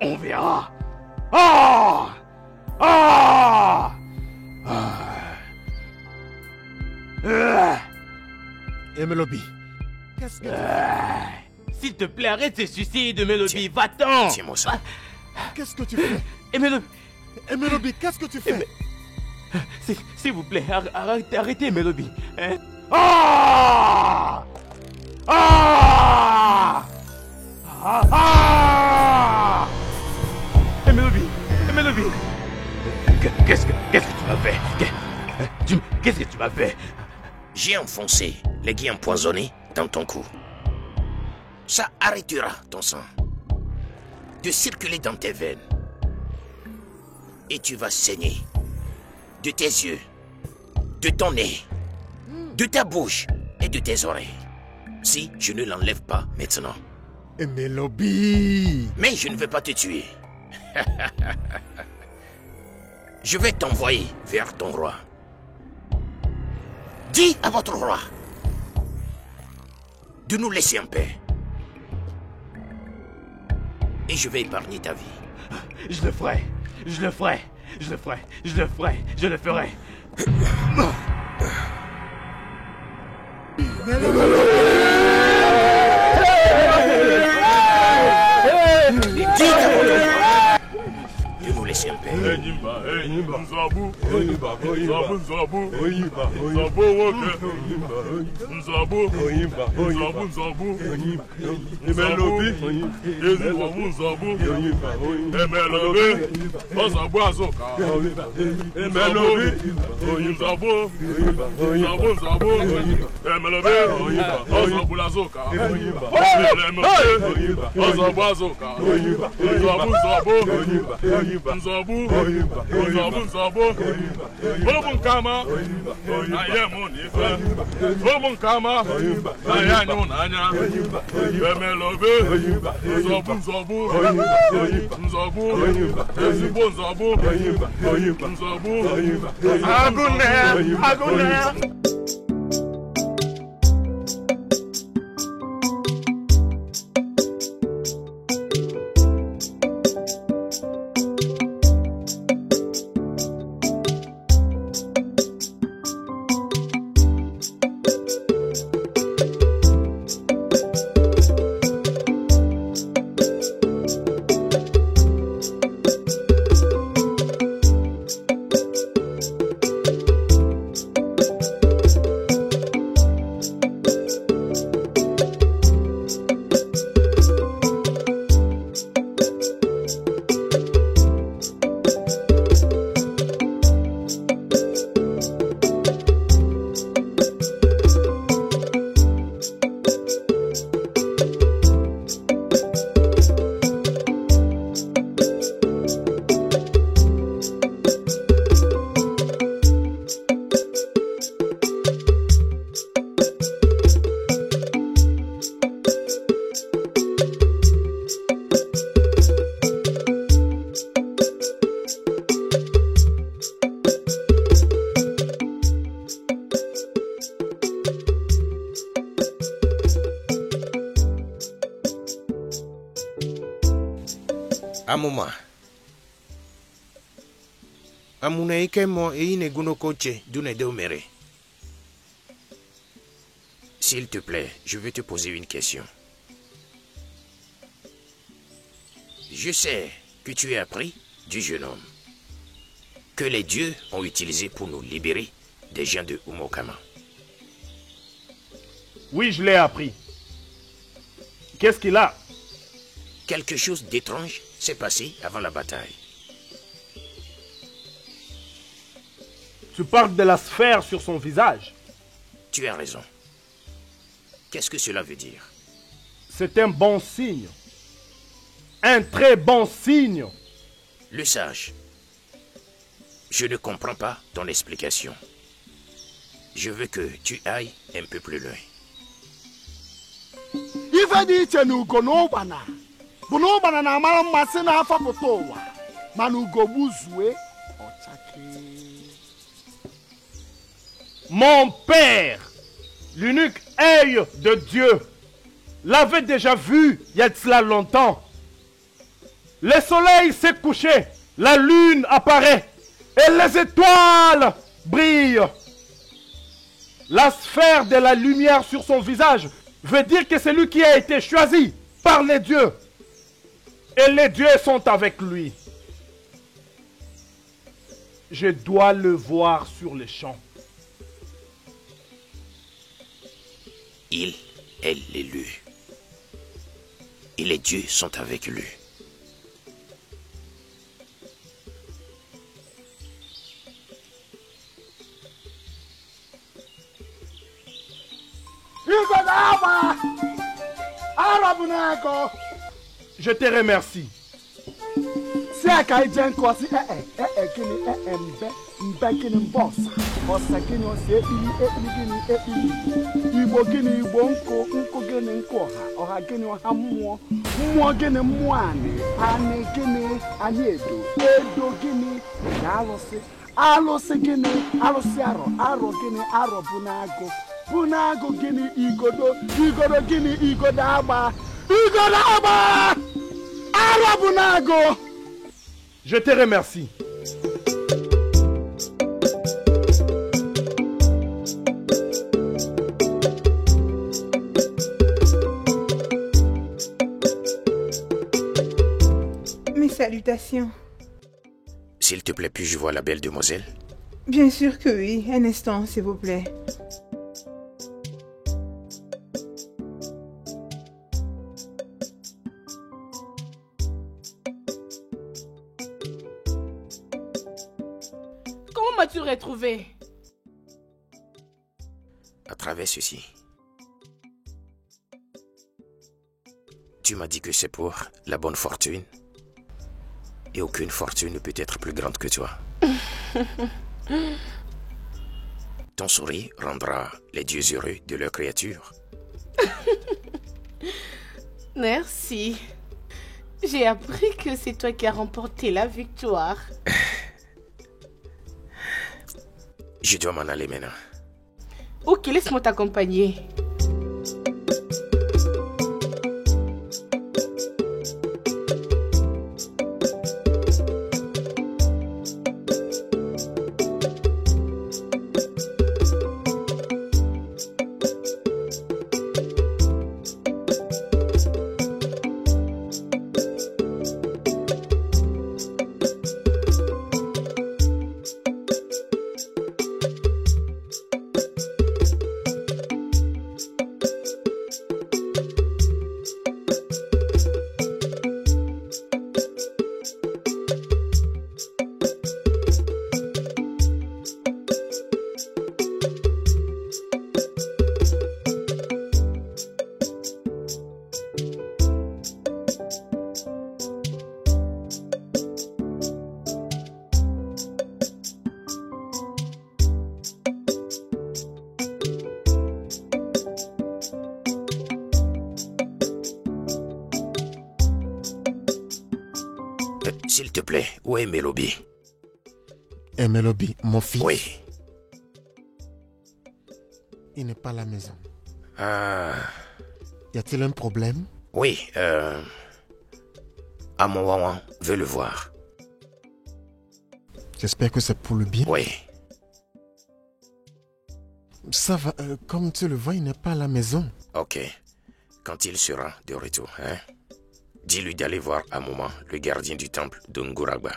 On verra. Et Melobi, qu'est-ce que... S'il te plaît, arrête ces suicides, Melobi. Va-t'en. Tiens-moi ça. Qu'est-ce que tu fais? Et Melobi, Melobi, qu'est-ce que tu fais? s'il vous plaît, arrêtez, Melobi. Hein? Melobi, qu'est-ce que tu m'as fait? Qu'est-ce que tu m'as fait? J'ai enfoncé l'aiguille empoisonnée dans ton cou. Ça arrêtera ton sang de circuler dans tes veines. Et tu vas saigner de tes yeux, de ton nez, de ta bouche et de tes oreilles. Si je ne l'enlève pas maintenant. Et Melobi. Mais je ne vais pas te tuer. Je vais t'envoyer vers ton roi. Dis à votre roi de nous laisser en paix. Et je vais épargner ta vie. Je le ferai. Je le ferai. Je le ferai. Je le ferai. Je le ferai. Dis à votre roi de nous laisser en paix. Amoma. Amuna ikemo ine gunokoche dune deumere. S'il te plaît, je vais te poser une question. Je sais que tu as appris du jeune homme que les dieux ont utilisé pour nous libérer des gens de Umokama. Oui, je l'ai appris. Qu'est-ce qu'il a? Quelque chose d'étrange s'est passé avant la bataille. Tu parles de la sphère sur son visage. Tu as raison. Qu'est-ce que cela veut dire? C'est un bon signe. Un très bon signe. Le sage, je ne comprends pas ton explication. Je veux que tu ailles un peu plus loin. Ife dị iche na ugo na ụgbana bụ na ụgbana na-amara mmasị na-afọpụta ụwa mana ugo gbuzue ọchake. Mon père, l'unique œil de Dieu, l'avait déjà vu il y a de cela longtemps. Le soleil s'est couché, la lune apparaît et les étoiles brillent. La sphère de la lumière sur son visage veut dire que c'est lui qui a été choisi par les dieux. Et les dieux sont avec lui. Je dois le voir sur les champs. Il est l'élu. Et les dieux sont avec lui. Igwe na-agba arọbụ na-agọ. Je te remercie. Si aka ije nkụ ọsị gịnị mbe gịnị mbe ọsa gịnị ọsị ekpili gịnị ekpili igbo gịnị igbo nkụ gịnị nkụ ọha gịnị ọha mmụọ gịnị mmụọ anị gịnị anyị edo gịnị na alụsị gịnị alụsị arọ gịnị arọ bụ n'agụ gịnị igodo gịnị igodo agba arọ bụ n'agụ. Je te remercie. Mes salutations. S'il te plaît, puis-je voir la belle demoiselle? Bien sûr que oui. Un instant, s'il vous plaît. Comment m'as-tu retrouvé? À travers ceci. Tu m'as dit que c'est pour la bonne fortune. Et aucune fortune ne peut être plus grande que toi. Ton sourire rendra les dieux heureux de leur créature. Merci. J'ai appris que c'est toi qui as remporté la victoire. Je dois m'en aller maintenant. Ok, laisse-moi t'accompagner. S'il te plaît, où est Melobi? Melobi, mon fils. Oui. Il n'est pas à la maison. Ah. Y a-t-il un problème? Oui, Amowawan veut le voir. J'espère que c'est pour le bien. Oui. Ça va, comme tu le vois, il n'est pas à la maison. Ok. Quand il sera de retour, hein, dis-lui d'aller voir Amoma, le gardien du temple de Nguragba.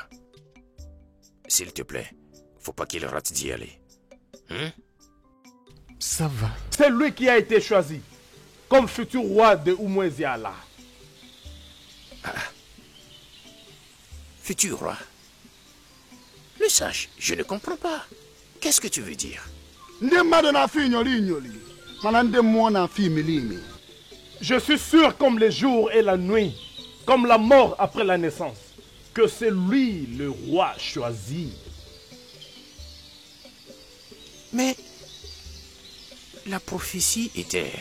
S'il te plaît, faut pas qu'il rate d'y aller. Ça va. C'est lui qui a été choisi comme futur roi de Oumoueziala. Futur roi. Le sage, je ne comprends pas. Qu'est-ce que tu veux dire? Ndị mmadụ na-afụ inyoli inyoli, mana ndị mmụọ na-afụ imilimi. Je suis sûr comme les jours et la nuit, comme la mort après la naissance, que c'est lui le roi choisi. Mais la prophétie était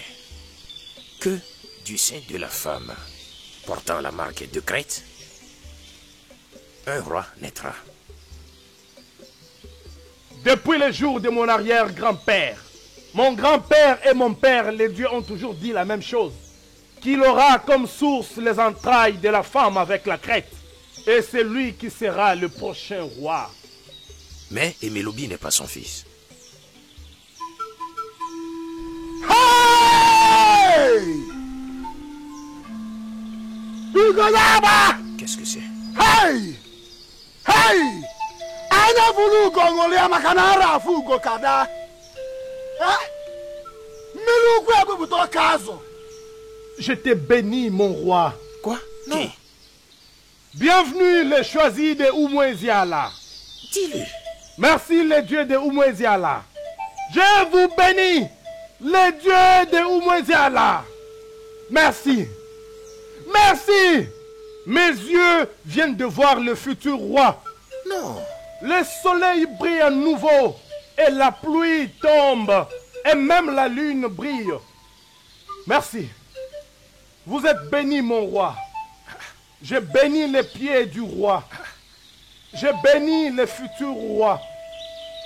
que du sein de la femme portant la marque de Crète, un roi naîtra. Depuis les jours de mon arrière-grand-père, mon grand-père et mon père, les dieux ont toujours dit la même chose. Qu'il aura comme source les entrailles de la femme avec la crête. Et c'est lui qui sera le prochain roi. Mais Emelobi n'est pas son fils. Hey! Ugoyaba! Qu'est-ce que c'est? Hey! Hey! Anya bulu ugongolia makanara afu ugo kada. Mmiri ugwu ebubuta ọka azụ. Je te bénis, mon roi. Quoi? Non. Qui? Bienvenue les choisis de Oumoueziala. Dis-le. Merci les dieux de Oumoueziala. Je vous bénis, les dieux de Oumoueziala. Merci. Merci. Mes yeux viennent de voir le futur roi. Non. Le soleil brille à nouveau et la pluie tombe et même la lune brille. Merci. Vous êtes béni, mon roi. Je bénis les pieds du roi. Je bénis le futur roi.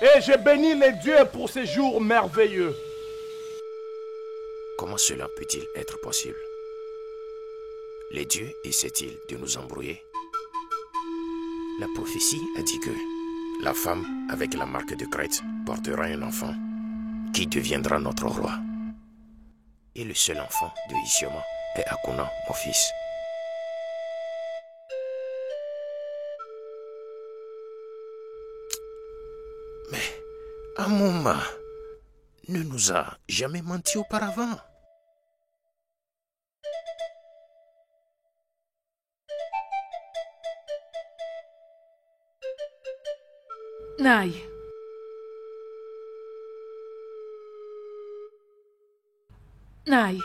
Et je bénis les dieux pour ces jours merveilleux. Comment cela peut-il être possible? Les dieux essaient-ils de nous embrouiller? La prophétie a dit que la femme avec la marque de Crète portera un enfant qui deviendra notre roi. Et le seul enfant de Isioma est Akuna, mon fils. Mais Amoma ne nous a jamais menti auparavant. Naï. Naï.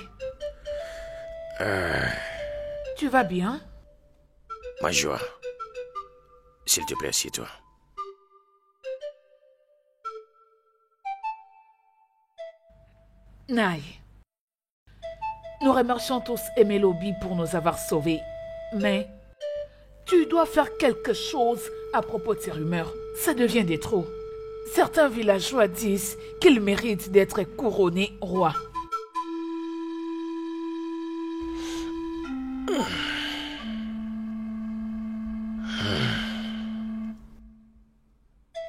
Tu vas bien? Ma joie. S'il te plaît, assieds-toi. Naï. Nous remercions tous Emelobi pour nous avoir sauvés. Mais tu dois faire quelque chose à propos de ces rumeurs. Ça devient des trop. Certains villageois disent qu'il mérite d'être couronné roi.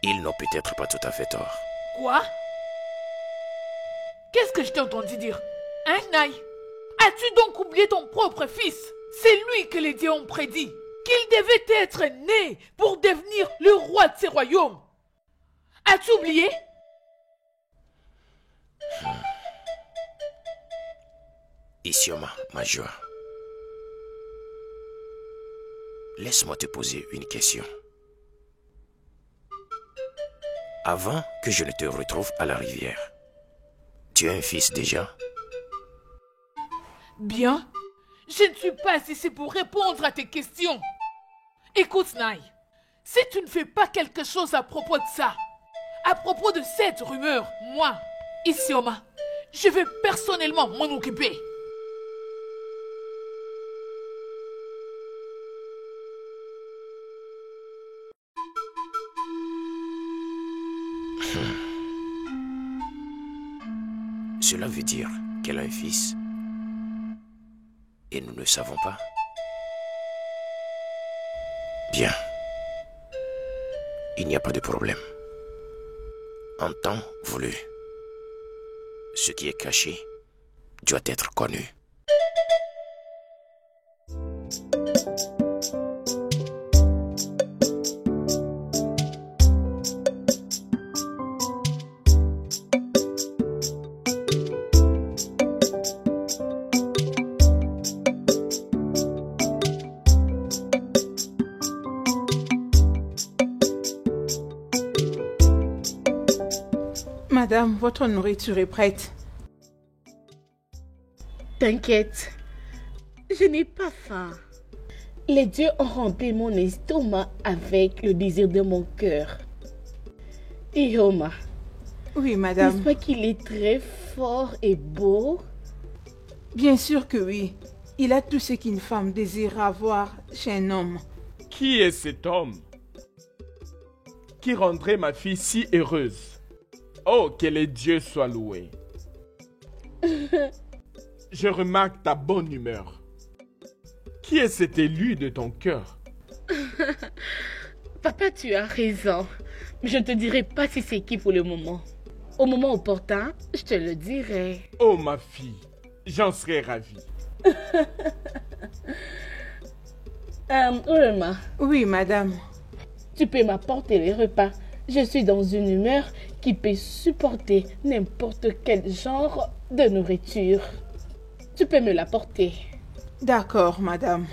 Ils n'ont peut-être pas tout à fait tort. Quoi? Qu'est-ce que je t'ai entendu dire? Hein, Naï? As-tu donc oublié ton propre fils? C'est lui que les dieux ont prédit qu'il devait être né pour devenir le roi de ces royaumes. As-tu oublié? Isioma, ma joie. Laisse-moi te poser une question. Avant que je ne te retrouve à la rivière, tu as un fils déjà? Bien. Je ne suis pas ici pour répondre à tes questions. Écoute, Naï. Si tu ne fais pas quelque chose à propos de ça, à propos de cette rumeur, moi, Isioma, je vais personnellement m'en occuper. Cela veut dire qu'elle a un fils et nous ne savons pas. Bien. Il n'y a pas de problème. En temps voulu, ce qui est caché doit être connu. Madame, votre nourriture est prête. T'inquiète, je n'ai pas faim. Les dieux ont rempli mon estomac avec le désir de mon cœur. Ihoma, Oui, madame. n'est-ce pas qu'il est très fort et beau? Bien sûr que oui. Il a tout ce qu'une femme désire avoir chez un homme. Qui est cet homme qui rendrait ma fille si heureuse? Oh, que les dieux soient loués. Je remarque ta bonne humeur. Qui est cet élu de ton cœur? Papa, tu as raison. Je ne te dirai pas si c'est qui pour le moment. Au moment opportun, je te le dirai. Oh, ma fille, j'en serais ravi. Irma, Oui, madame. tu peux m'apporter les repas. Je suis dans une humeur qui peut supporter n'importe quel genre de nourriture. Tu peux me l'apporter. D'accord, madame.